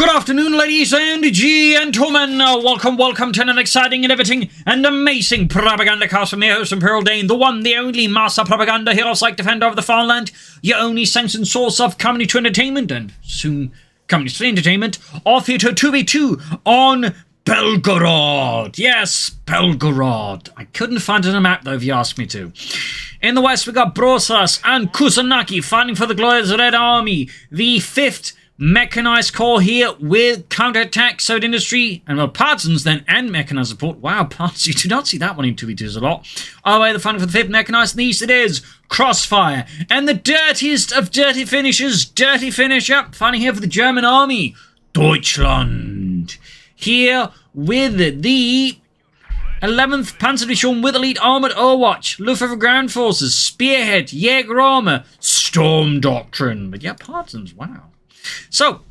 Good afternoon, ladies and gentlemen. Welcome to an exciting and everything and amazing Propagandacast from your host, Imperial Dane, the one, the only master propaganda heroes like defender of the Farmland, your only sanctioned source of comedy to entertainment, and soon comedy to entertainment, of Theatre 2v2 on Belgorod. Yes, Belgorod. I couldn't find it on a map, though, if you asked me to. In the west, we got Brosras and Kusanagi fighting for the glory of the Red Army, the 5th Mechanized Corps here with counterattack, Sword Industry, and well, Partisans then, and Mechanized Support. Wow, Partisans, you do not see that one in 2v2s a lot. All the way, the fighting for the 5th Mechanized, and the east it is Crossfire, and the dirtiest of dirty finishers, dirty finisher, fighting here for the German Army, Deutschland. Here with the 11th Panzerdivision with Elite Armored Overwatch, Luftwaffe Ground Forces, Spearhead, Jäger Armor, Storm Doctrine. But yeah, Partisans, wow. So,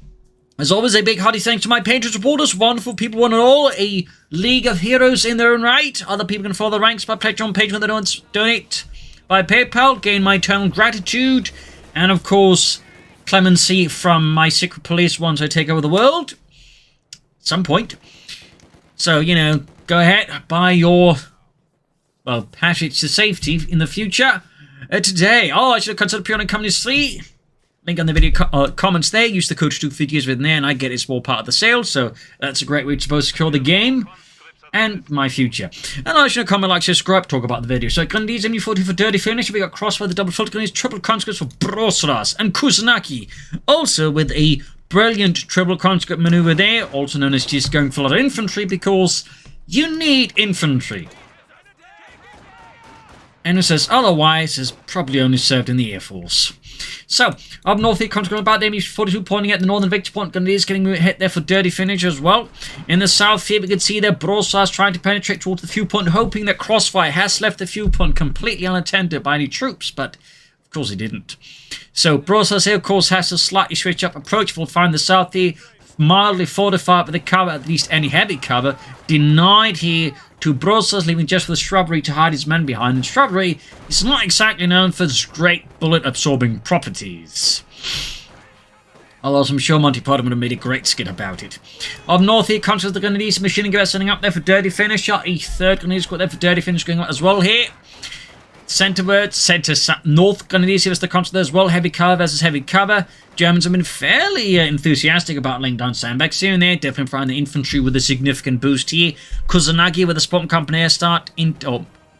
as always, a big hearty thanks to my Patreon supporters, wonderful people one and all, a league of heroes in their own right. Other people can follow the ranks by pledging on Patreon, they don't donate by PayPal, gain my eternal gratitude, and of course, clemency from my secret police once I take over the world. At some point. So, you know, go ahead, buy your, well, passage to safety in the future. Today, I should have considered Pure Company 3. Link on the video comments there. Use the Coh2 videos within there, and I get a small part of the sale, so that's a great way to both secure the game and my future. And I should comment, like, subscribe, talk about the video. So, Grenadiers MU40 for dirty finish. We got Crossfire, the double filter Grenadiers, triple conscripts for Brosras and Kusanagi. Also with a brilliant triple conscript maneuver there, also known as just going for a lot of infantry, because you need infantry. And it says otherwise is probably only served in the Air Force. So, up north here, conscript about the MU42 pointing at the northern victory point. Grenadiers getting hit there for dirty finish as well. In the south here, we can see there Brosras trying to penetrate towards the viewpoint, hoping that Crossfire has left the viewpoint completely unattended by any troops, but of course he didn't. So, Brosras here, of course, has to slightly switch up approach. We'll find the south here mildly fortified with the cover, at least any heavy cover, denied here to Brosras, leaving just for the shrubbery to hide his men behind. And shrubbery is not exactly known for its great bullet-absorbing properties. Although I'm sure Monty Python would have made a great skit about it. Up north here, conscious of the Grenadiers machine gun setting up there for dirty finish. Shot a third Grenadier squad there for dirty finish going on as well here. Centerward, north Grenadiers here is the constant there as well. Heavy cover versus heavy cover. Germans have been fairly enthusiastic about laying down sandbags here and there. Definitely finding the infantry with a significant boost here. Kusanagi with a spot company air start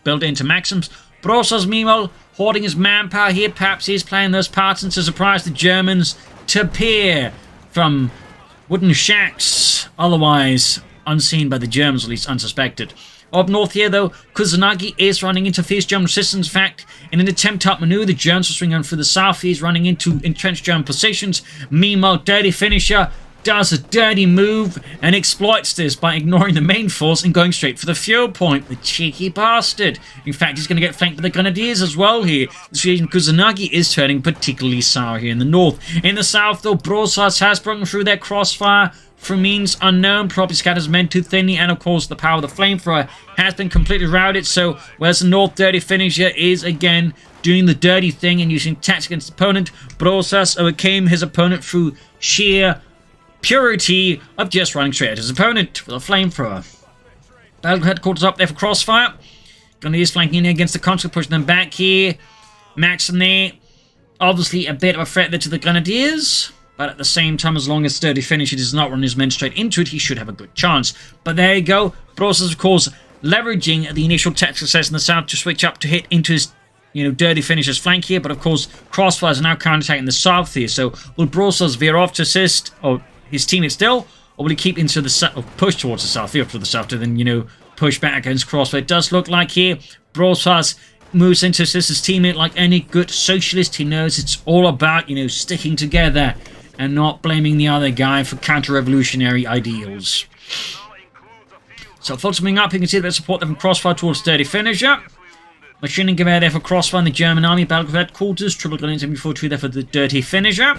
built into maxims. Brosras meanwhile hoarding his manpower here. Perhaps he's playing those partisans to surprise the Germans to peer from wooden shacks, otherwise unseen by the Germans, at least unsuspected. Up north here, though, Kusanagi is running into fierce German resistance. In fact, in an attempt to outmaneuver, the Germans are swinging on through the south. He's running into entrenched German positions. Meanwhile, Dirty Finisher does a dirty move and exploits this by ignoring the main force and going straight for the fuel point. The cheeky bastard. In fact, he's going to get flanked by the Grenadiers as well here. The situation Kusanagi is turning particularly sour here in the north. In the south, though, Brosras has broken through their crossfire from means unknown, probably scatters men too thinly, and of course the power of the flamethrower has been completely routed. So whereas the north dirty finisher is again doing the dirty thing and using tactics against the opponent, Brosras overcame his opponent through sheer purity of just running straight at his opponent with a flamethrower. Belgorod headquarters up there for Crossfire. Grenadiers flanking in against the conscript, pushing them back here. Maxim there, obviously a bit of a threat there to the Grenadiers. But at the same time, as long as Dirty Finisher does not run his men straight into it, he should have a good chance. But there you go. Brosras, of course, leveraging the initial tactical success in the south to switch up to hit into his, Dirty Finisher's flank here. But of course, Crossfire is now counterattacking the south here. So will Brosras veer off to assist his teammate still? Or will he keep into the south, or push towards the south, veer to the south, to then, push back against Crossfire? It does look like here, Brosras moves in to assist his teammate like any good socialist. He knows it's all about, sticking together and not blaming the other guy for counter-revolutionary ideals. So, filtering up, you can see a bit of support there from Crossfire towards Dirty Finisher. Machine gun there for Crossfire and the German Army. Belgorod headquarters. Triple Grenadiers MU42 there for the Dirty Finisher.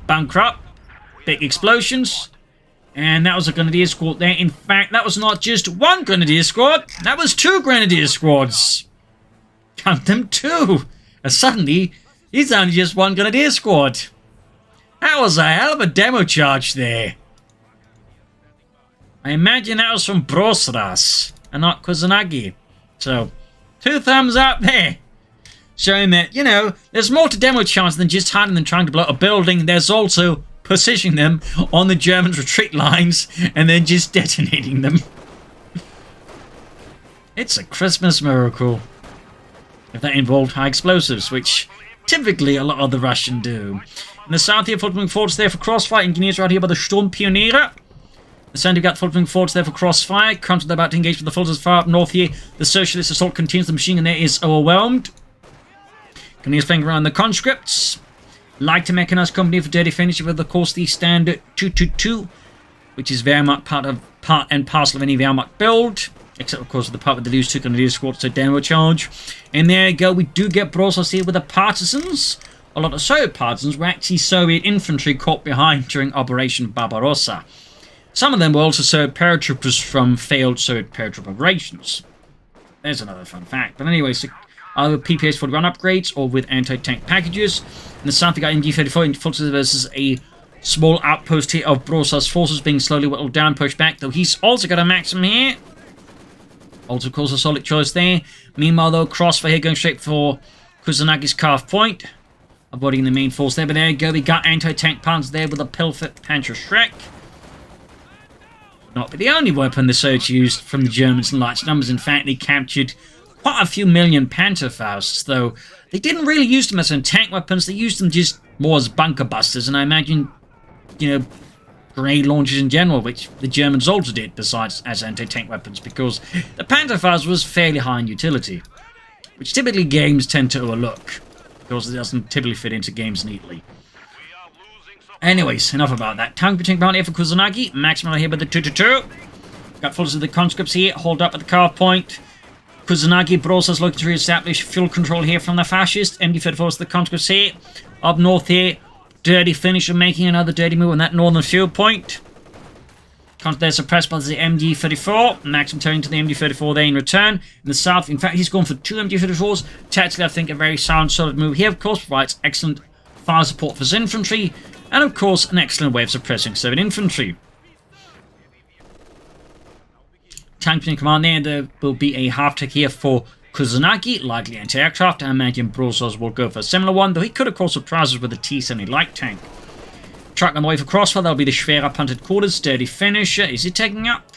Bunker up. Big explosions. And that was a Grenadier squad there. In fact, that was not just one Grenadier squad. That was two Grenadier squads. Count them, two. And suddenly, it's only just one Grenadier squad. That was a hell of a demo charge there. I imagine that was from Brosras and not Kusanagi. So, 2 thumbs up there. Showing that, you know, there's more to demo charts than just hiding them trying to blow a building. There's also positioning them on the Germans' retreat lines and then just detonating them. It's a Christmas miracle. If that involved high explosives, which typically a lot of the Russian do. In the south here, full-moving forts there for Crossfire. Engineers right here by the Sturmpioniere. The center, we've got full-moving forts there for Crossfire. Counter about to engage with the forces far up north here. The Socialist assault continues. The machine gun there is overwhelmed. Engineers playing around the conscripts. Like to Mechanized Company for dirty finish with, of course, the standard 222, which is very much part and parcel of any Wehrmacht build. Except, of course, the part with the loose 2 Grenadier squad, so demo charge. And there you go, we do get Brosras here with the Partisans. A lot of Soviet Partisans were actually Soviet infantry caught behind during Operation Barbarossa. Some of them were also Soviet paratroopers from failed Soviet paratroop operations. There's another fun fact. But anyway, so either PPS for run upgrades or with anti-tank packages. In the south, we got MG34 forces versus a small outpost here of Brosras forces being slowly whittled down, pushed back, though he's also got a maximum here. Also, of course, a solid choice there. Meanwhile, though, Crossfire here going straight for Kusanagi's calf point. Avoiding the main force there, but there you go. We got anti-tank panzers there with a Pilfit Panzer Schreck. Not be the only weapon the Soviets used from the Germans in large numbers. In fact, they captured quite a few million Panzerfausts, though they didn't really use them as tank weapons. They used them just more as bunker busters, and I imagine, you know, grenade launchers in general, which the Germans also did, besides as anti-tank weapons, because the Panzerfaust was fairly high in utility, which typically games tend to overlook, because it doesn't typically fit into games neatly. Anyways, enough about that. Tank between bound here for Kusanagi, maximum here by the 222. Got full of the conscripts here, hold up at the calf point. Kusanagi, Brosras looking to re-establish fuel control here from the fascists. MD-34 the conscripts here. Up north here, dirty finisher making another dirty move on that northern fuel point. They're suppressed by the MD-34. Maxim turning to the MD-34 there in return. In the south, in fact, he's gone for 2 MD-34s. Tactically, I think a very sound, solid move here, of course, provides excellent fire support for his infantry. And, of course, an excellent way of suppressing Soviet infantry. Tank in command there will be a half-tech here for Kusanagi, likely anti-aircraft. I imagine Brosras will go for a similar one, though he could, of course, surprise us with a T-70 light tank. Truck on the way for Crossfire, that'll be the Schwerer Punted Quarters, dirty finisher. Is he taking up?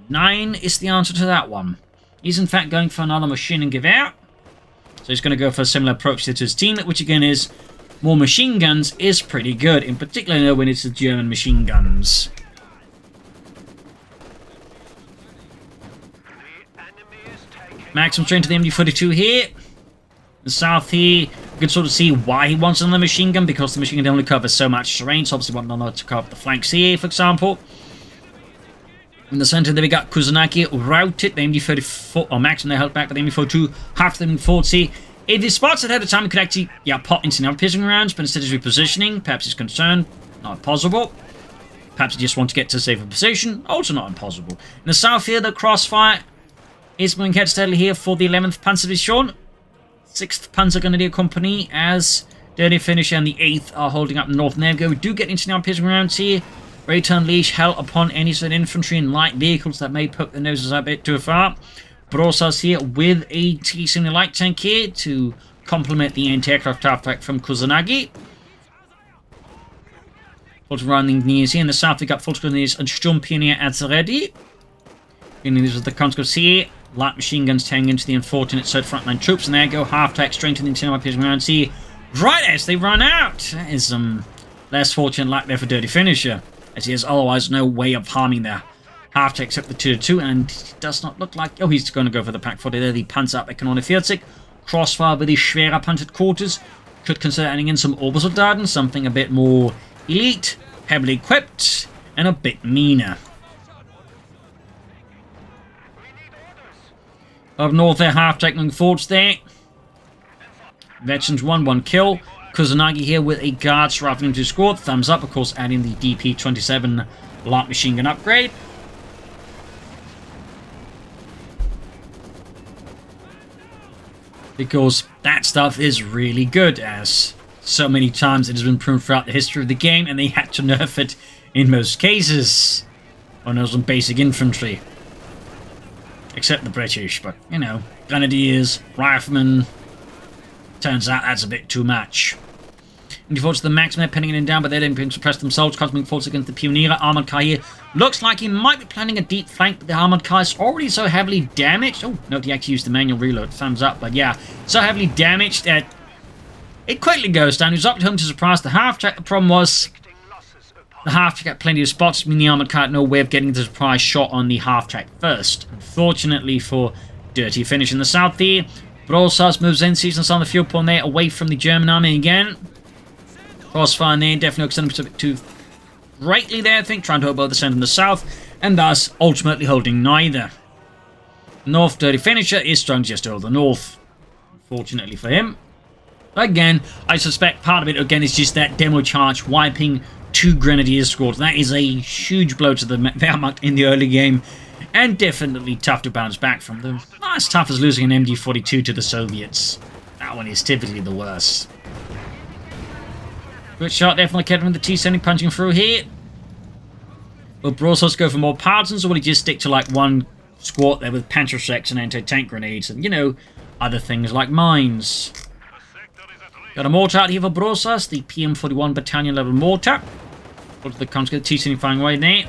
9 is the answer to that one. He's, in fact, going for another machine and Gewehr. So he's going to go for a similar approach to his team, which, again, is more machine guns is pretty good, in particular when it's the German machine guns. Maximum train to the MD-42 here. The south here, you can sort of see why he wants another machine gun, because the machine gun only covers so much terrain, so obviously want another to cover the flanks here, for example. In the center there we got Kusanagi routed, the MD-34, or maximum they held back with the MD-42, half the MD-40. If he spots it ahead of time, he could actually, pop into the piercing rounds, but instead of repositioning, perhaps he's concerned, not impossible. Perhaps he just wants to get to a safer position, also not impossible. In the south here, the Crossfire is moving head steadily here for the 11th Panzerdivision. 6th Panzer Grenadier Company as dirty finish and the 8th are holding up north. And there we go. We do get into now piercing rounds here. Ready to unleash hell upon any sort of infantry and light vehicles that may poke their noses a bit too far. Brosras here with a T-70 light tank here to complement the anti-aircraft attack from Kusanagi. Full running engineers here in the south. We got full grenadiers and Sturmpionier at the ready. These are the conscripts here. Light machine guns tearing into the unfortunate Soviet frontline troops, and there you go, half-tack straight to the interior piercing rounds here. Right as they run out! That is less fortunate luck there for Dirty Finisher, as he has otherwise no way of harming their half-tack except the 2-2, and it does not look like... Oh, he's going to go for the Pack 40 there, the Panzer Economic Crossfire with the Schwerer Punted Quarters. Could consider adding in some Obersoldaten, something a bit more elite, heavily equipped, and a bit meaner. Up north there, half-tack moving forwards there. Veterans 1 kill. Kusanagi here with a guards rifle into squad. Thumbs up, of course, adding the DP-27 light machine gun upgrade. Because that stuff is really good, as so many times it has been proven throughout the history of the game, and they had to nerf it in most cases. or no, some basic infantry. Except the British, but, you know, grenadiers, riflemen. Turns out that's a bit too much. And defaults to the maximum, they're penning it down, but they didn't being suppressed themselves. Cosmic force against the Pioneer. Armored car here. Looks like he might be planning a deep flank, but the armored car is already so heavily damaged. Oh, no, he actually used the manual reload. Thumbs up, but yeah, so heavily damaged that it quickly goes down. He was up to home to surprise the half-track. The problem was the half-track had plenty of spots, meaning the armored car had no way of getting the surprise shot on the half-track first. Unfortunately for dirty finish in the south here, Brosras moves in, sees us on the fuel point there, away from the German army again. Crossfire there, definitely extending a bit too greatly there, I think, trying to hold both the centre and the south, and thus ultimately holding neither. North dirty finisher is strong just to hold the north, unfortunately for him. Again, I suspect part of it again is just that demo charge wiping 2 grenadier squads. That is a huge blow to the Wehrmacht in the early game, and definitely tough to bounce back from them. Not as tough as losing an MG42 to the Soviets. That one is typically the worst. Good shot there from the Kedron, the T-70 punching through here. Will Brosras go for more partisans, or will he just stick to like one squad there with Panzerschrecks and anti-tank grenades and, you know, other things like mines? Got a mortar out here for Brosras, the PM41 battalion level mortar. Go to the conscript, T-70 firing away there.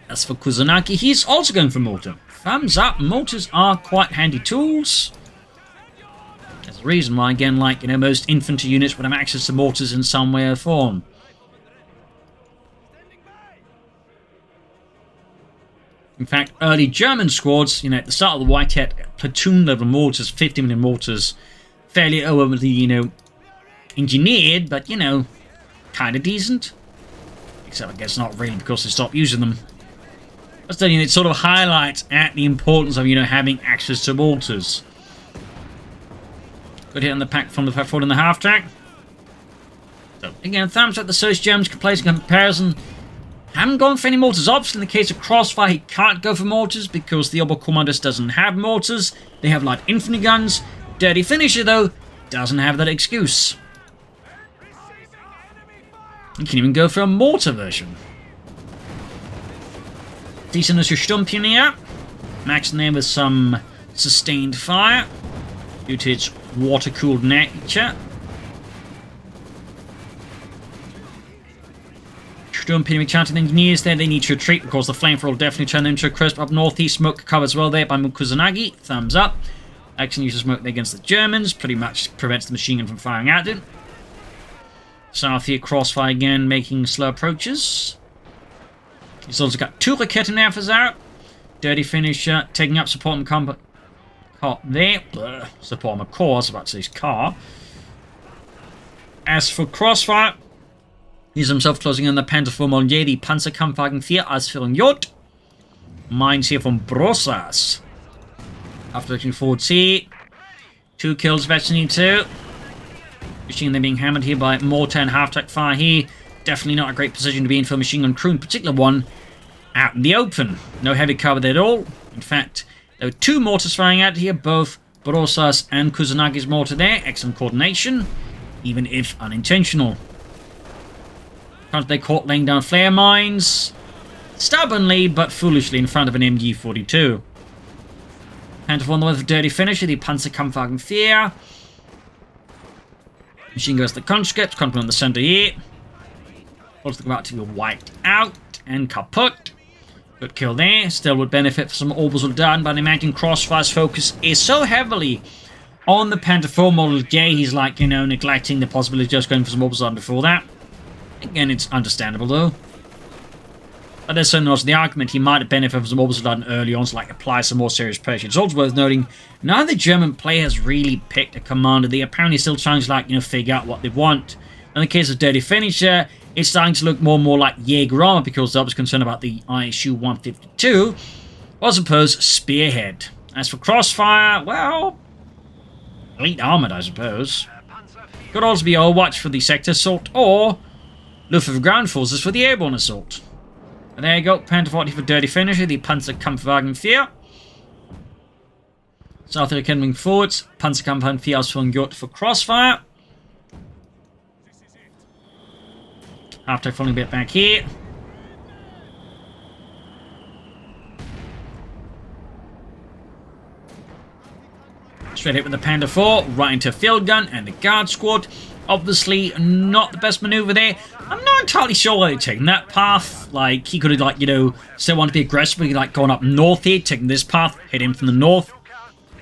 As for Kusanagi, he's also going for mortar. Thumbs up, mortars are quite handy tools. There's a reason why, again, like, you know, most infantry units would have access to mortars in some way or form. In fact, early German squads, you know, at the start of the Whitehead, platoon level mortars, 50mm mortars, fairly overly, you know, engineered, but, you know, kind of decent. Except I guess not really, because they stopped using them. But still, you know, it sort of highlights at the importance of, you know, having access to mortars. Good hit on the pack from the pack forward in the half track. So again, thumbs up the Socialist Germans can place a comparison. Haven't gone for any mortars. Obviously, in the case of Crossfire, he can't go for mortars because the Oberkommandus doesn't have mortars. They have light infantry guns. Dirty Finisher, though, doesn't have that excuse. You can even go for a mortar version. Decent as your Sturmpionier. Maxing there with some sustained fire due to its water-cooled nature. Sturmpionier chanting engineers there. They need to retreat because the flamethrower will definitely turn them into a crisp up northeast. Smoke covers well there by Kusanagi. Thumbs up. Action uses smoke there against the Germans. Pretty much prevents the machine gun from firing at it. South here, Crossfire again, making slow approaches. He's also got 2 Raketenwerfers out. Dirty Finisher taking up support and combat. Car there. Support and core, I was about to say his car. As for Crossfire, he's himself closing in the Panzerformolier, the Panzerkampfwagen 4 Ausführung J. Mines here from Brosras. After looking forward, see 2 kills, Vecini 2. Machine gun being hammered here by mortar and half-track fire here. Definitely not a great position to be in for a machine gun crew, in particular one out in the open. No heavy cover there at all. In fact, there were 2 mortars firing out here, both Brosras and Kusanagi's mortar there. Excellent coordination, even if unintentional. They caught laying down flare mines. Stubbornly, but foolishly in front of an MG42. Panther on the way for Dirty Finisher, the Panzerkampfwagen 4. Machine goes to the conscripts, control in the center here. Also about to be wiped out and kaput. Good kill there. Still would benefit from some orbital done, but I imagine Crossfire's focus is so heavily on the Panther 4 Model J, he's like, you know, neglecting the possibility of just going for some orbitals before that. Again, it's understandable though. But there's certainly also the argument he might have benefited from some orbital done early on, so like apply some more serious pressure. It's also worth noting, neither German player has really picked a commander. They apparently still trying to, like, you know, figure out what they want. In the case of Dirty Finisher, it's starting to look more and more like Jaeger armor because they're always concerned about the ISU 152, or I suppose Spearhead. As for Crossfire, well, elite armored, I suppose. Could also be Overwatch for the sector assault, or Luftwaffe ground forces for the airborne assault. And there you go, Panther 40 for Dirty Finisher, the Panzerkampfwagen 4. South Africa moving forwards, Panzerkampfwagen 4 Ausführung J for Crossfire. Half-track falling a bit back here. Straight hit with the Panda 4, right into field gun and the guard squad. Obviously, not the best maneuver there. I'm not entirely sure why they're taking that path. Like, he could have, like, you know, still wanted to be aggressive, but like going up north here, taking this path, hit him from the north.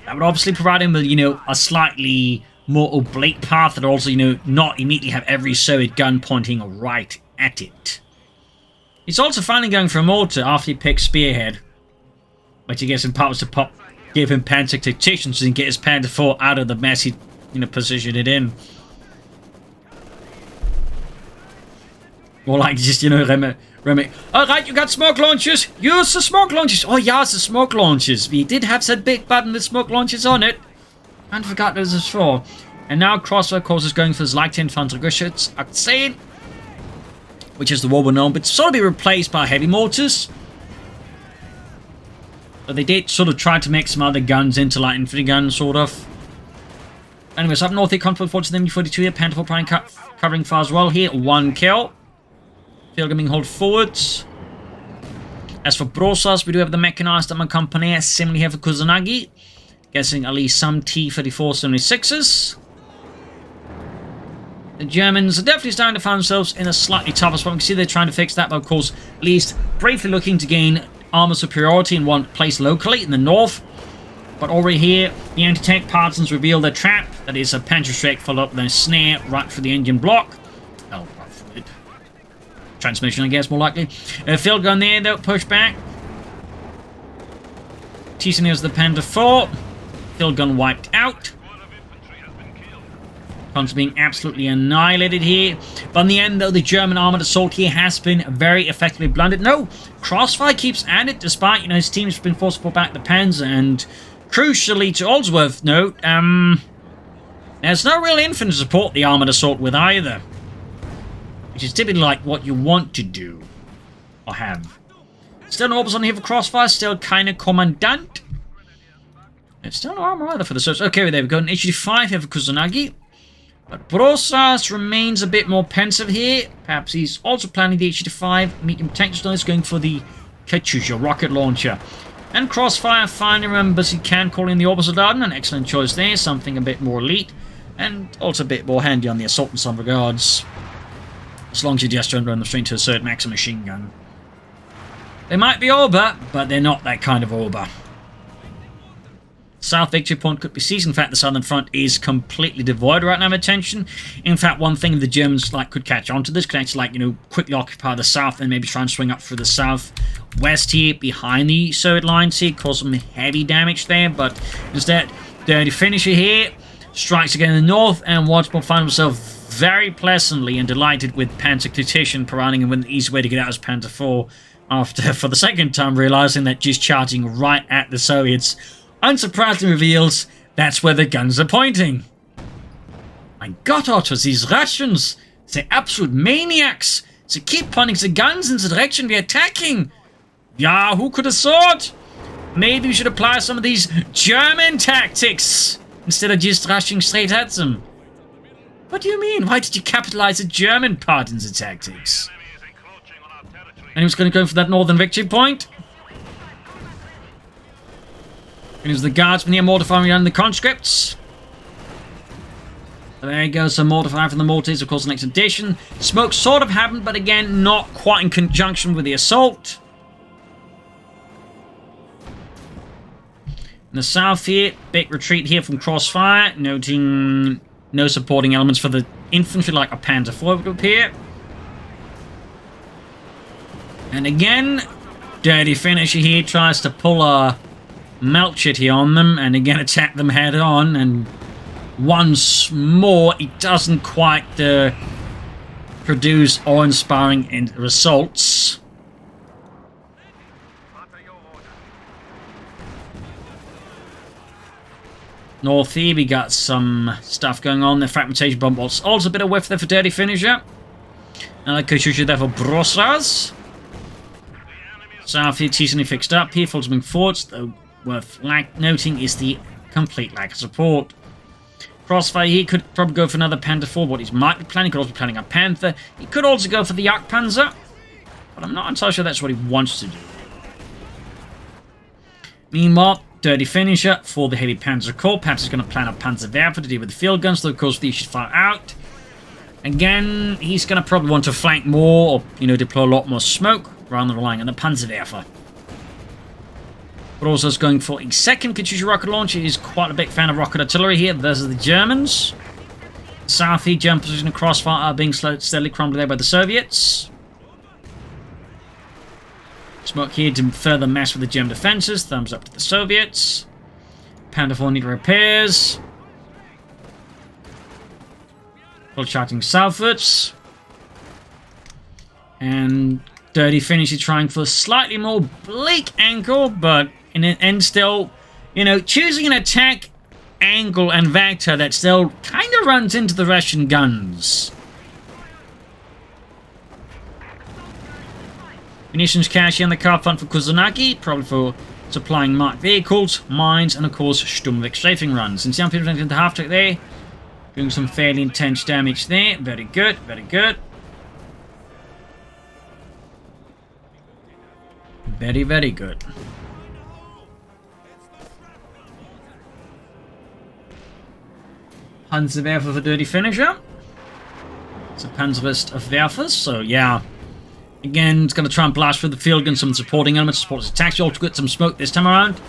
That would obviously provide him with, you know, a slightly more oblique path that also, you know, not immediately have every Soviet gun pointing right at it. He's also finally going for a mortar after he picks Spearhead, which I guess in part was to give him Panic Tactician so he can get his Panda 4 out of the mess he, you know, positioned it in. Or like just, you know, Remy. Alright, you got smoke launchers. Use the smoke launchers. Oh, yeah, it's the smoke launchers. We did have that big button with smoke launchers on it. And forgot those was for. And now Crossfire, of course, is going for his Leichte Infanteriegeschütz Aktion, which is the war we're known, but sort of be replaced by heavy mortars. But they did sort of try to make some other guns into light infantry guns, sort of. Anyways, up north here, Conflict Force the MG42 here, Panther 4 covering far as well here. 1 kill. Field gun being hauled forwards. As for Brosras, we do have the Mechanized Support company, similarly here for Kusanagi. Guessing at least some T-34-76s. The Germans are definitely starting to find themselves in a slightly tougher spot. We can see they're trying to fix that, but of course, at least briefly looking to gain armor superiority in one place locally in the north. But already here, the anti-tank partisans reveal their trap. That is a Panzerschreck followed up with a snare right for the engine block. Oh, transmission, I guess, more likely. Field gun there, they'll push back. Teasing is the Panda 4. Field gun wiped out. Cons being absolutely annihilated here. But in the end, though, the German armored assault here has been very effectively blunted. No, Crossfire keeps at it, despite, you know, his team has been forced to pull back the Panzer. And crucially, to Oldsworth note, there's no real infantry to support the armored assault with either. Which is typically like what you want to do. Or have. Still no orbs on here for Crossfire. Still kind of Commandant. It's still no armor either for the search. Okay, there we go. An HD5 here for Kusanagi. But Brosras remains a bit more pensive here. Perhaps he's also planning the HD5. Medium tank style going for the Katyusha rocket launcher. And Crossfire finally remembers he can call in the Orbital Dardan. An excellent choice there. Something a bit more elite. And also a bit more handy on the assault in some regards. As long as you just don't run them straight to a certain max machine gun. They might be Orba, but they're not that kind of Orba. South Victory Point could be seized. In fact, the southern front is completely devoid right now of attention. In fact, one thing the Germans could catch on to this, could actually, you know, quickly occupy the south and maybe try and swing up through the southwest here, behind the Soviet lines here, cause some heavy damage there. But instead, dirty finisher here, strikes again in the north, and Watts will find himself very pleasantly and delighted with Panzer Tactician, providing him with an easy way to get out his Panther 4 after, for the second time, realizing that just charging right at the Soviets unsurprisingly reveals that's where the guns are pointing. My God, Ottos, these Russians, they're absolute maniacs. They keep pointing the guns in the direction we're attacking. Yeah, who could have thought? Maybe we should apply some of these German tactics instead of just rushing straight at them. What do you mean? Why did you capitalize the German part in the tactics? And he was going to go for that northern victory point. And it was the guardsmen here mortifying on the conscripts. So there goes some mortifying from the mortars, of course, the next edition. Smoke sort of happened, but again, not quite in conjunction with the assault. In the south here, big retreat here from Crossfire, noting no supporting elements for the infantry like a Panther 4 would appear. And again, dirty finisher here tries to pull a melt shit here on them and again attack them head on, and once more it doesn't quite produce awe-inspiring results. North here, we got some stuff going on. The fragmentation bomb bolts. Also a bit of whiff there for dirty finisher. Another Katyusha there for Brosras. South here, decently fixed up here. Folks moving forwards, though worth noting is the complete lack of support. Crossfire here could probably go for another Panther 4. What he might be planning, could also be planning a Panther. He could also go for the Jagdpanzer, but I'm not entirely sure that's what he wants to do. Meanwhile, Dirty Finisher for the Heavy Panzer Corps. Perhaps he's going to plan a Panzerwerfer to deal with the field guns, though of course these should fire out. Again, he's going to probably want to flank more, or, you know, deploy a lot more smoke, rather than relying on the Panzerwerfer. But also is going for a second Katyusha rocket launcher. He's quite a big fan of rocket artillery here versus the Germans. Southeast German position and Crossfire are being steadily crumbled there by the Soviets. Smoke here to further mess with the German defenses. Thumbs up to the Soviets. Panther IV need repairs. Full charging southwards. And Dirty Finisher trying for a slightly more bleak angle, but in the end still, you know, choosing an attack angle and vector that still kind of runs into the Russian guns. Munitions cache in the car front for Kusanagi, probably for supplying marked vehicles, mines, and of course Sturmweg strafing runs. And some people into the half track there, doing some fairly intense damage there. Very good, very good. Very, very good. Panzerwerfer for Dirty Finisher. It's a Panzerist of Werfers, so yeah. Again, it's going to try and blast through the field gun, some supporting elements, support his attacks. You also get some smoke this time around.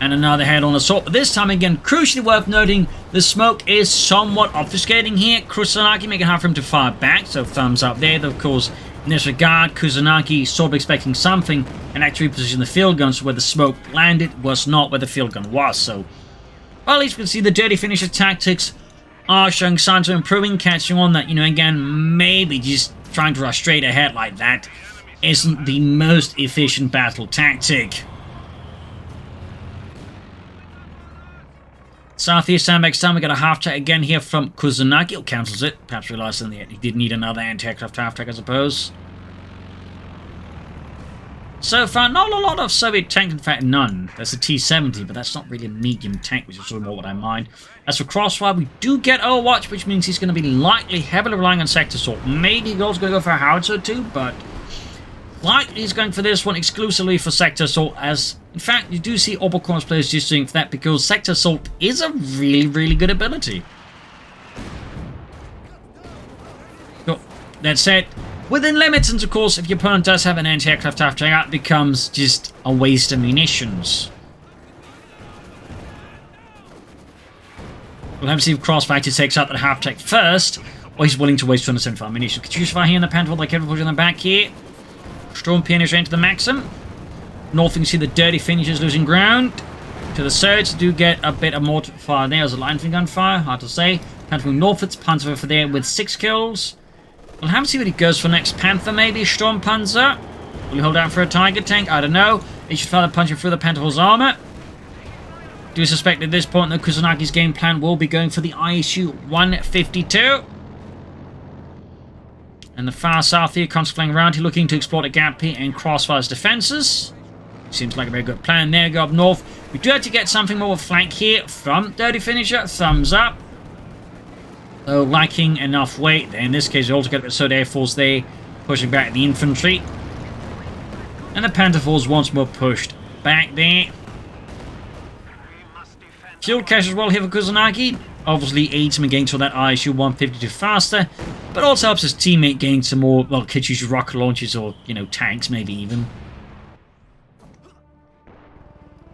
And another head-on assault. But this time, again, crucially worth noting, the smoke is somewhat obfuscating here. Kusanagi making it hard for him to fire back, so thumbs up there. Though, of course, in this regard, Kusanagi sort of expecting something and actually repositioned the field gun, so where the smoke landed was not where the field gun was. So, well, at least we can see the Dirty Finisher tactics are showing signs of improving, catching on that, you know, again, maybe just trying to rush straight ahead like that isn't the most efficient battle tactic. Southeast sandbag time, we got a half-track again here from Kusanagi. Oh, cancels it. Perhaps realizing that he did need another anti-aircraft half-track, I suppose. So far, not a lot of Soviet tanks, in fact, none. There's a T-70, but that's not really a medium tank, which is sort of more what I mind. As for Crossfire, we do get Overwatch, which means he's going to be likely heavily relying on Sector Assault. Maybe he's also going to go for a howitzer or two, but likely he's going for this one exclusively for Sector Assault, as, in fact, you do see Overwatch players just doing for that, because Sector Assault is a really, really good ability. So, that said, within limits, and of course, if your opponent does have an anti-aircraft half-track, it becomes just a waste of munitions. We'll have to see if Crossfire takes out the half-track first, or he's willing to waste 275 munitions. Katyusha here in the Panther, like everybody on the back here. Storm penetrating into the Maxim. North, you can see the Dirty Finishers losing ground. To the surge, do get a bit of mortar fire there as a line from gunfire, hard to say. Panther from Northwards, Panzer for there with 6 kills. We'll have to see what he goes for next. Panther, maybe? Storm Panzer? Will he hold out for a Tiger tank? I don't know. He should further punch him through the Panther's armor. Do suspect at this point that Kusanagi's game plan will be going for the ISU-152. And the far south here, constantly around here, looking to exploit a gap here in Crossfire's defenses. Seems like a very good plan there. Go up north. We do have to get something more of a flank here from Dirty Finisher. Thumbs up. Though lacking enough weight. In this case, we also get a Soviet Air Force there, pushing back the infantry. And the Panther Force once more pushed back there. Fuel cache as well here for Kusanagi. Obviously aids him in getting to that ISU-152 faster, but also helps his teammate gain some more, well, Katyusha rocket launchers or, you know, tanks maybe even.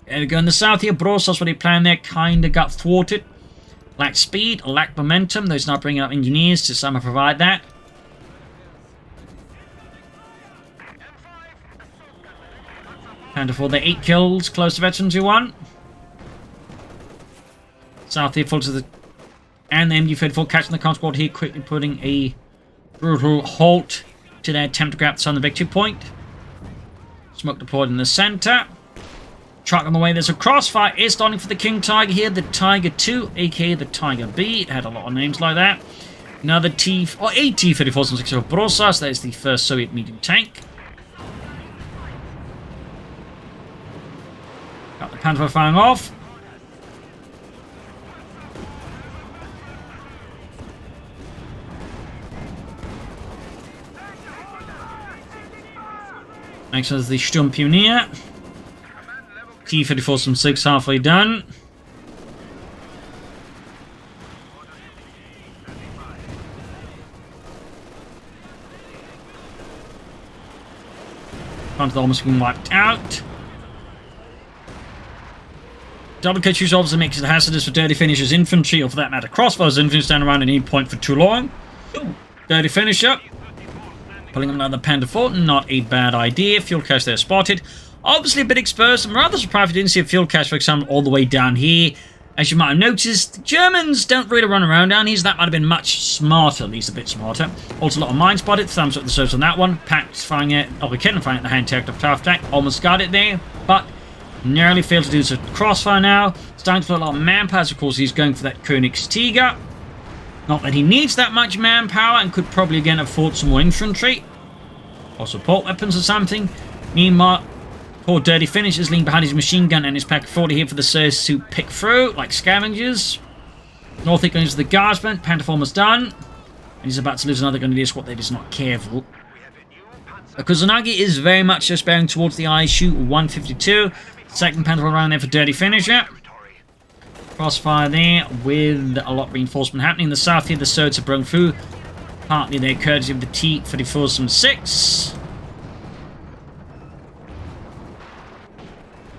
There we go in the south here. Brosras, what he planned there, kind of got thwarted. Lacked speed, lacked momentum. They're now bringing up engineers to somehow provide that. Panther for the 8 kills, close to veterans who won. South here full to the... And the MG-34 catching the Con squad here, quickly putting a brutal halt to their attempt to grab the southern victory point. Smoke deployed in the center. Truck on the way. There's a Crossfire is starting for the King Tiger here. The Tiger 2, aka the Tiger B. It had a lot of names like that. Another AT-34 for Brosras. That is the first Soviet medium tank. Got the Panther firing off. Next is the Sturm Pioneer. T-34 some 6 halfway done. Panther almost been wiped out. Double Coh2's obviously makes it hazardous for Dirty Finisher's infantry, or for that matter, Crossfire's infantry, stand around at any point for too long. Dirty Finisher. Pulling another Panther 4, not a bad idea. Fuel cache there spotted. Obviously a bit exposed. I'm rather surprised we didn't see a fuel cache, for example, all the way down here. As you might have noticed, the Germans don't really run around down here, so that might have been much smarter, at least a bit smarter. Also a lot of mine spotted. Thumbs up the search on that one. Pack's firing it. Oh, we can find it. The hand tech of tough attack. Almost got it there, but narrowly failed to do so. Crossfire now. Starting to put a lot of manpower. Of course, he's going for that Königstiger. Not that he needs that much manpower and could probably again afford some more infantry or support weapons or something. Meanwhile, poor Dirty Finish is leaning behind his machine gun and his pack 40 here for the Sirs to pick through like scavengers. Northic goes to the guardsman. Panther almost done. And he's about to lose another gun. Squad that is not careful. Kusanagi is very much just bearing towards the ISU 152. Second Panther around there for Dirty Finisher. Crossfire there with a lot of reinforcement happening. In the south here, the Sirs have broken through. Partly their courtesy of the T-34 some 6.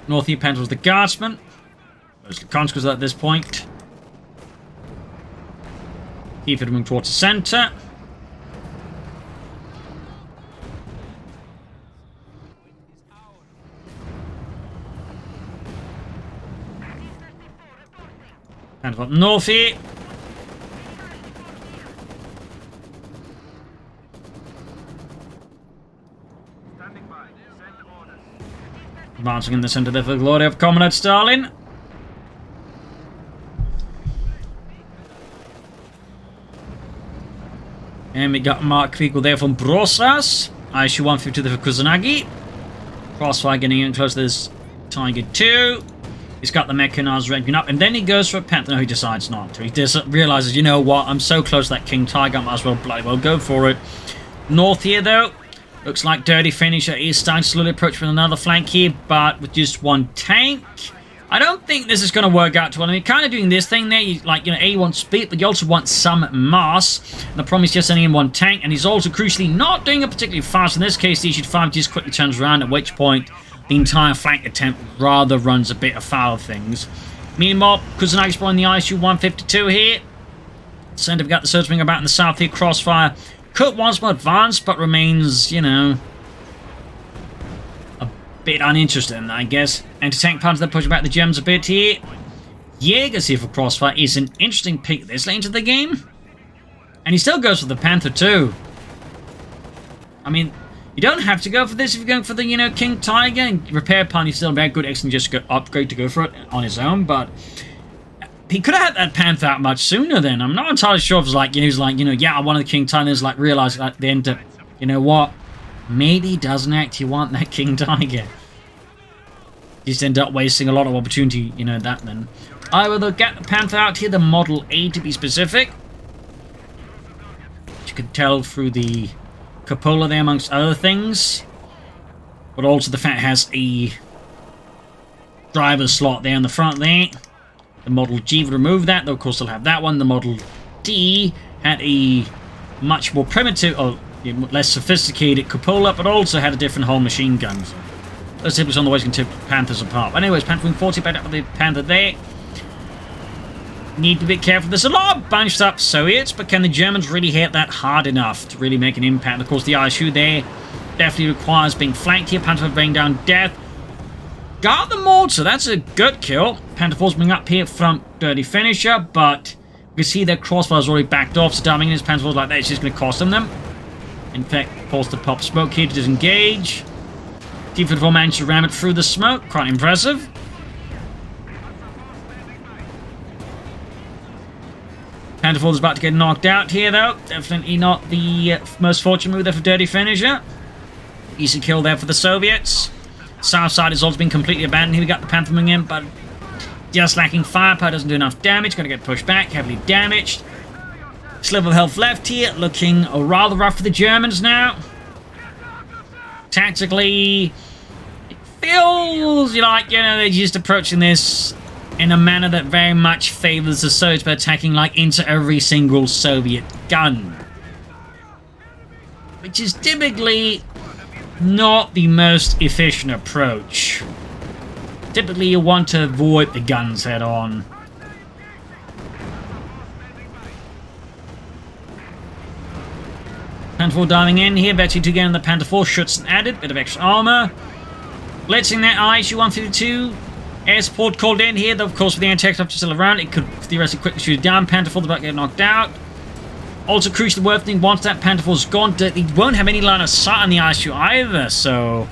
North here, Panther was the guardsman. Mostly conscripts at this point. T-34 moving towards the centre. Panther up north here. Advancing in the centre there for the glory of Comrade Stalin. And we got Mark Kriegel there from Brosras. ISU 152 there for Kusanagi. Crossfire getting in close to this Tiger 2. He's got the Mechanized ramping up. And then he goes for a Panther. No, he decides not to. He just realizes, you know what, I'm so close to that King Tiger, I might as well bloody well go for it. North here, though. Looks like Dirty Finisher is starting to slowly approach from another flank here, but with just one tank. I don't think this is going to work out too well. I mean, kind of doing this thing there, you want speed, but you also want some mass. And the problem is just sending in one tank, and he's also crucially not doing it particularly fast. In this case, the Issue-5 just quickly turns around, at which point the entire flank attempt rather runs a bit afoul of things. Meanwhile, Kusanagi's spawning the ISU 152 here. Center, we got the Surge Wing about in the south here, Crossfire. Could once more advance, but remains, you know, a bit uninterested in that, I guess. Anti-tank Panther pushing back the gems a bit here. Jaegers here for Crossfire is an interesting pick this late into the game. And he still goes for the Panther too. I mean, you don't have to go for this if you're going for the, you know, King Tiger. And Repair Pun is still very good, excellent, just go upgrade to go for it on his own, but he could have had that Panther out much sooner then. I'm not entirely sure if it's like, you know, he's like, you know, yeah, I wanted the King Tigers, like, realized at the end that, you know what, maybe he doesn't actually want that King Tiger. Just end up wasting a lot of opportunity, you know, that then. I will get the Panther out here, the Model A to be specific. You can tell through the cupola there, amongst other things. But also the fact it has a driver's slot there in the front there. The Model G would remove that, though of course they'll have that one. The Model D had a much more primitive, or less sophisticated cupola, but also had a different whole machine gun. So those tips on the ways can tip Panthers apart. But anyways, Panther Wing 40 back up with the Panther there. Need to be careful. There's a lot bunched up Soviets, but can the Germans really hit that hard enough to really make an impact? Of course, the ISU there definitely requires being flanked here. Panther bringing down Death. Got the mortar, that's a good kill. Panther Force being up here from Dirty Finisher, but you can see that Crossfire's already backed off, so timing his Panther Force like that is just going to cost them. In fact, forced to pop smoke here to disengage. T-34 managed to ram it through the smoke, quite impressive. Panther Force is about to get knocked out here though, definitely not the most fortunate move there for Dirty Finisher. Easy kill there for the Soviets. South side has also been completely abandoned. Here we got the Panther moving in, but just lacking firepower, doesn't do enough damage. Going to get pushed back, heavily damaged. Sliver of health left here, looking rather rough for the Germans now. Tactically, feels like, they're just approaching this in a manner that very much favors the Soviets by attacking like into every single Soviet gun. Which is typically not the most efficient approach. Typically you want to avoid the guns head on. Panther 4 diving in here, Betty 2 getting the Panther 4, Schützen added, bit of extra armor. Blitzing that ISU-152. Air support called in here, though of course with the anti-aircraft still around, it could theoretically quickly shoot it down. Panther 4 about to get knocked out. Also crucially worth thing, once that Panther 4's gone, they won't have any line of sight on the ISU either, so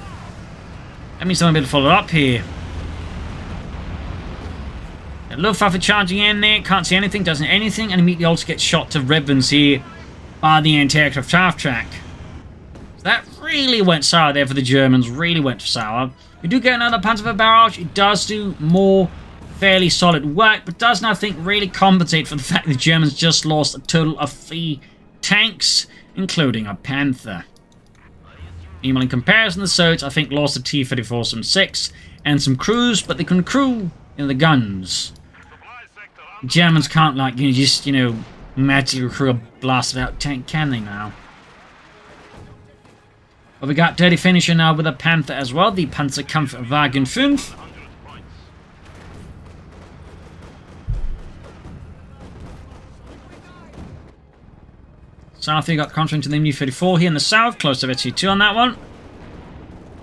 that means someone will follow up here. Luftwaffe charging in there, can't see anything, doesn't anything, and immediately also gets shot to ribbons here by the anti-aircraft half track. So that really went sour there for the Germans, really went sour. We do get another Panzer barrage. It does do more fairly solid work, but does now, I think, really compensate for the fact the Germans just lost a total of 3 tanks, including a Panther. Meanwhile, in comparison, the Soviets, I think, lost a T-34, some 6, and some crews, but they can crew the guns. Germans can't, like, just, magically recruit a blasted out tank, can they now? But we got dirty finisher now with a Panther as well, the Panzerkampfwagen 5. South, we got contract to the MU-34 here in the south, close to VT2 on that one.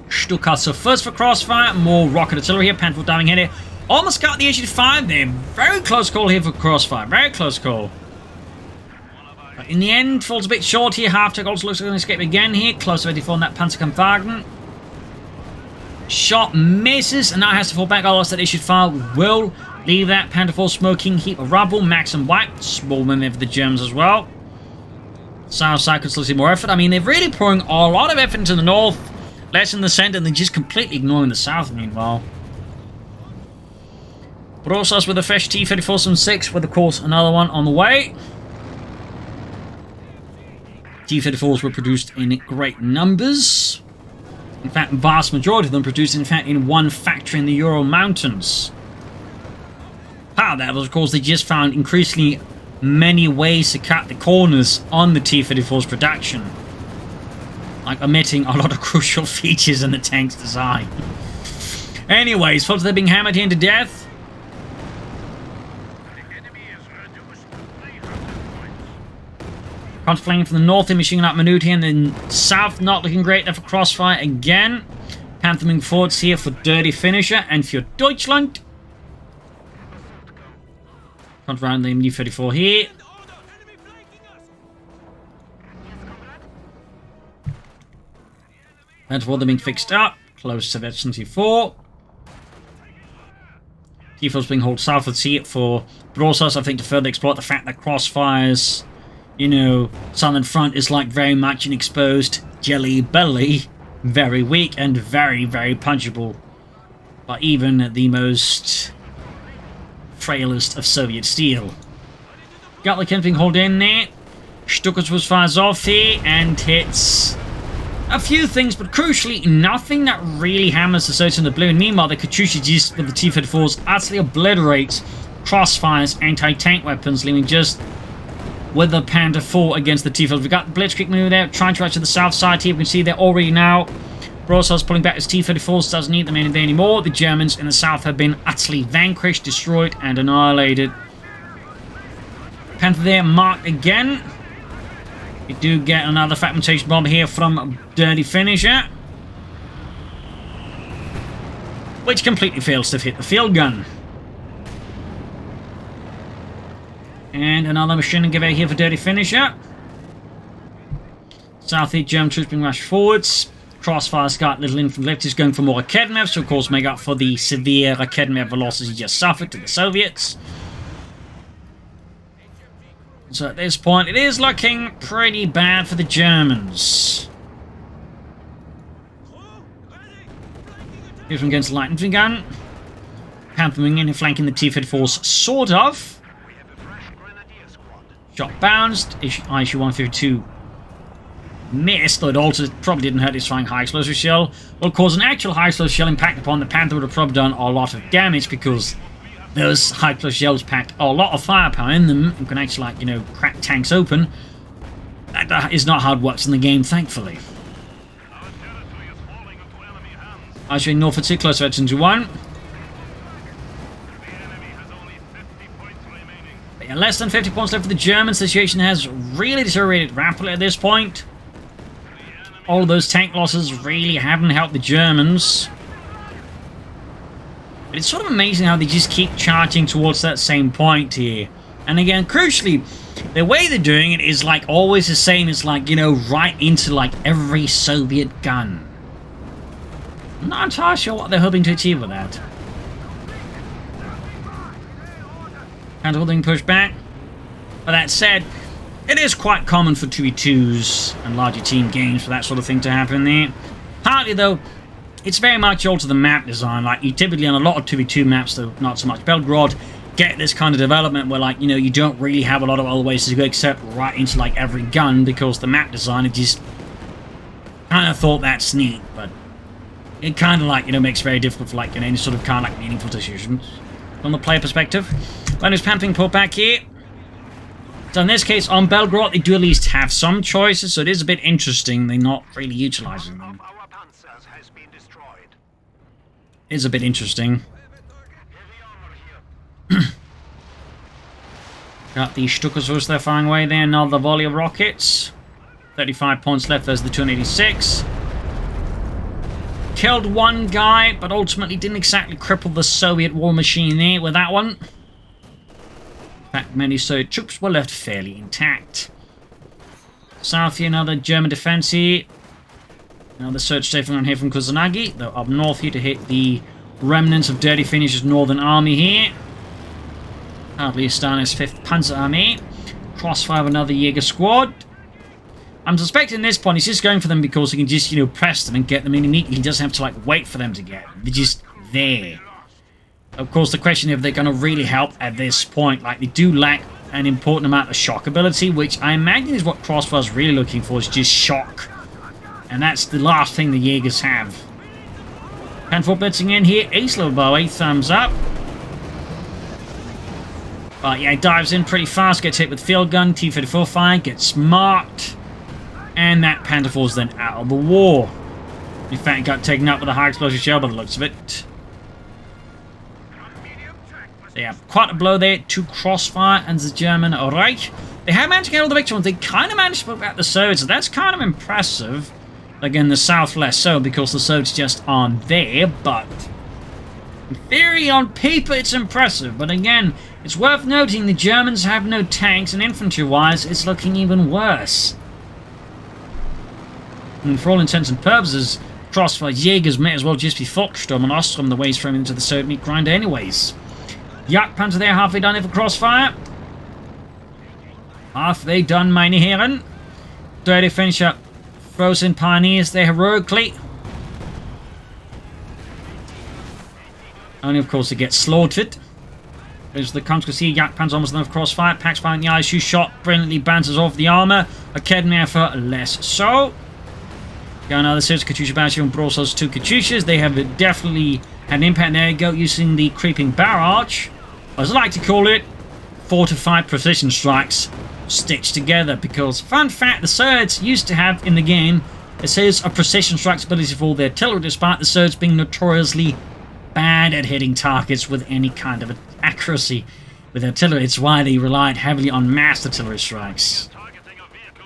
Stuttgart so first for Crossfire, more rocket artillery here, Panther diving in here. Almost got the HE5 there, very close call here for Crossfire, very close call. But in the end, falls a bit short here, half-tech also looks like an escape again here, close to VT4 on that Panzerkampfwagen. Shot misses, and now has to fall back, otherwise that HE5 will leave that Panther 4 smoking heap of rubble, max and wipe, small movement for the Germans as well. South side could still see more effort. I mean, they're really pouring a lot of effort into the north, less in the center, and they're just completely ignoring the south meanwhile. Brosras with a fresh T-34-6, with of course another one on the way. T-34s were produced in great numbers. In fact, vast majority of them produced, in fact, in one factory in the Ural Mountains. Part of that was, of course, they just found increasingly many ways to cut the corners on the T-34's production, like omitting a lot of crucial features in the tank's design. Anyways, folks, they're being hammered here to death. Contemplating from the north, they're machine up Minute here, and then south, not looking great there for Crossfire again. Panther moving forwards here for Dirty Finisher and for Deutschland. Front round the MU-34 here. That's what they're being fixed up. Close to that 74. T-4's being hauled southwards here for Brosras, I think, to further exploit the fact that Crossfire's, southern front is like very much an exposed jelly belly. Very weak and very, very punchable by even the most frailest of Soviet steel. Gatlikin being hauled in there. Stuttgart was fires off here and hits a few things, but crucially nothing that really hammers the Soviets in the blue. And meanwhile, the Katyusha just with the T-34s utterly obliterates Crossfire's anti-tank weapons, leaving just with the Panther 4 against the T-34s. We got the Blitzkrieg maneuver there, trying to rush to the south side here. We can see they're already now. Brosras pulling back his T-34s, doesn't need them anymore. The Germans in the south have been utterly vanquished, destroyed, and annihilated. Panther there marked again. We do get another fragmentation bomb here from Dirty Finisher, which completely fails to hit the field gun. And another machine gun here for Dirty Finisher. Southeast German troops being rushed forwards. Crossfire's got little infantry left. He's going for more Raketenwerfer, to of course make up for the severe Raketenwerfer losses he just suffered to the Soviets. So at this point, it is looking pretty bad for the Germans. Here's from against the light infantry gun. Panther wing in and flanking the T-34s, sort of. Shot bounced. ISU-152 missed, though it also probably didn't hurt his flying high explosive shell. Will cause an actual high explosive shell impact upon the Panther would have probably done a lot of damage because those high explosive shells packed a lot of firepower in them and can actually, like, you know, crack tanks open. That is not how it works in the game, thankfully. Actually, north of 2, close to 2-1. But yeah, less than 50 points left for the Germans. The situation has really deteriorated rapidly at this point. All of those tank losses really haven't helped the Germans. But it's sort of amazing how they just keep charging towards that same point here. And again, crucially, the way they're doing it is like always the same. It's like, you know, right into like every Soviet gun. I'm not entirely sure what they're hoping to achieve with that. And holding push back. But that said, it is quite common for 2v2s and larger team games for that sort of thing to happen there. Partly though, it's very much all to the map design. Like, you typically on a lot of 2v2 maps, though not so much Belgorod, get this kind of development where, like, you know, you don't really have a lot of other ways to go except right into like every gun because the map designer just kind of thought that's neat, but it kind of, like, you know, makes it very difficult for, like, you know, any sort of kind of like meaningful decisions from the player perspective. When there's Pamping put back here. So in this case, on Belgorod, they do at least have some choices, so it is a bit interesting. They're not really utilizing them. It is a bit interesting. Got the Stukas they're firing away there. Another volley of rockets. 35 points left versus the 286. Killed one guy, but ultimately didn't exactly cripple the Soviet war machine there with that one. In fact, many Soviet troops were left fairly intact. South here, another German defense here. Another search station on here from Kusanagi. Though up north here to hit the remnants of Dirty Finish's Northern Army here. Hardly Stalin's 5th Panzer Army. Crossfire of another Jaeger squad. I'm suspecting at this point he's just going for them because he can just, you know, press them and get them in immediately. He doesn't have to, like, wait for them to get them. They're just there. Of course, the question is if they're going to really help at this point. Like, they do lack an important amount of shock ability, which I imagine is what Crossfire's really looking for, is just shock. And that's the last thing the Jaegers have. Panfor blitzing in here. Ace level by the way. Thumbs up. But yeah, he dives in pretty fast. Gets hit with field gun. T-34 fire. Gets marked. And that Panther falls then out of the war. In fact, it got taken up with a high explosive shell by the looks of it. So yeah, quite a blow there to Crossfire and the German Reich. They have managed to get all the victories. They kind of managed to put back the Soviets, so that's kind of impressive. Again, the South less so, because the Soviets just aren't there, but in theory, on paper, it's impressive. But again, it's worth noting the Germans have no tanks, and infantry-wise, it's looking even worse. And for all intents and purposes, Crossfire Jaegers may as well just be Volkssturm and Ostrom the ways thrown into the Soviet meat grinder anyways. Jagdpanzer there, halfway done here for Crossfire. Halfway done, meine Herren. Dirty finisher, Frozen Pioneers there heroically. Only, of course, to get slaughtered. There's the Counter-Sea Jagdpanzer almost enough Crossfire. Packs behind the eyes, shot brilliantly, bounces off the armor. Academy for less so. Got another search Katyusha Banshee from Brosras 2 Katyushas. They have definitely had an impact. There you go, using the creeping barrage. As I like to call it, 4 to 5 precision strikes stitched together. Because, fun fact, the Surds used to have in the game, it says a precision strikes ability for all their artillery, despite the Surds being notoriously bad at hitting targets with any kind of accuracy with artillery. It's why they relied heavily on massed artillery strikes.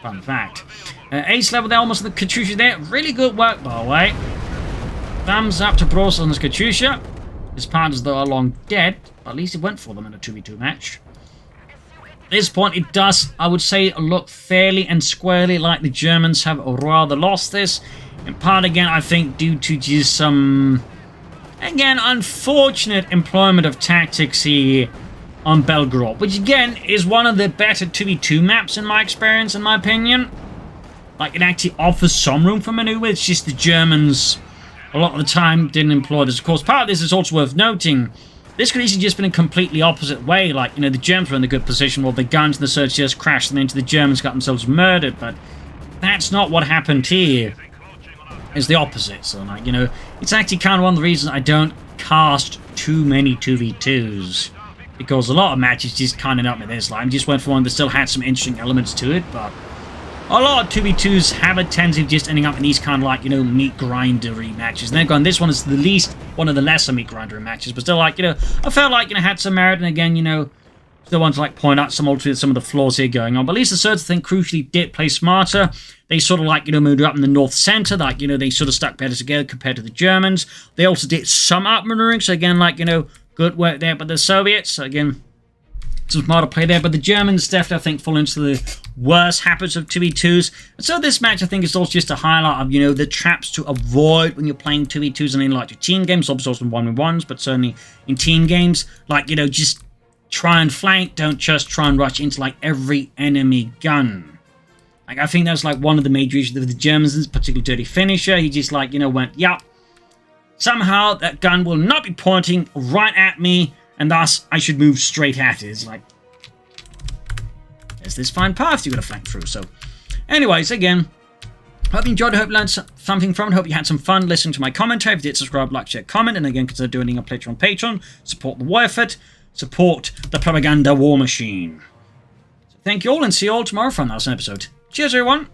Fun fact. Ace level there, almost the Katyusha there. Really good work, by the way. Thumbs up to Brosras and his Katyusha. His partners, though, are long dead. But at least it went for them in a 2v2 match. At this point, it does, I would say, look fairly and squarely like the Germans have rather lost this. In part, again, I think due to just some, again, unfortunate employment of tactics here on Belgorod. Which, again, is one of the better 2v2 maps in my experience, in my opinion. Like, it actually offers some room for maneuver. It's just the Germans, a lot of the time, didn't employ this. Of course, part of this is also worth noting. This could easily just been a completely opposite way. Like, you know, the Germans were in a good position while the guns and the Surge just crashed and into the Germans got themselves murdered. But that's not what happened here. It's the opposite. So, like, you know, it's actually kind of one of the reasons I don't cast too many 2v2s. Because a lot of matches just kind of up with this. Like, I just went for one that still had some interesting elements to it, but a lot of 2v2s have a tendency of just ending up in these kind of, like, you know, meat grindery matches. And then going, this one is the least, one of the lesser meat grindery matches, but still, like, you know, I felt like, you know, had some merit, and again, you know, still want to, like, point out some of the flaws here going on. But at least the Surge, I think, crucially did play smarter. They sort of, like, you know, moved up in the north center, like, you know, they sort of stuck better together compared to the Germans. They also did some outmaneuvering, so again, like, you know, good work there. But the Soviets, so again, some smarter play there, but the Germans definitely, I think, fall into the worst habits of 2v2s. And so this match, I think, is also just a highlight of, you know, the traps to avoid when you're playing 2v2s and in, like, your team games, obviously also in 1v1s, but certainly in team games. Like, you know, just try and flank, don't just try and rush into, like, every enemy gun. Like, I think that's, like, one of the major issues with the Germans, particularly Dirty Finisher. He just, like, you know, went, yep, somehow that gun will not be pointing right at me, and thus, I should move straight at it. It's like, there's this fine path you're going to flank through. So, anyways, again, hope you enjoyed. I hope you learned something from it. Hope you had some fun listening to my commentary. If you did, subscribe, like, share, comment. And again, consider doing a pledge on Patreon. Support the war effort. Support the propaganda war machine. So thank you all, and see you all tomorrow for another episode. Cheers, everyone.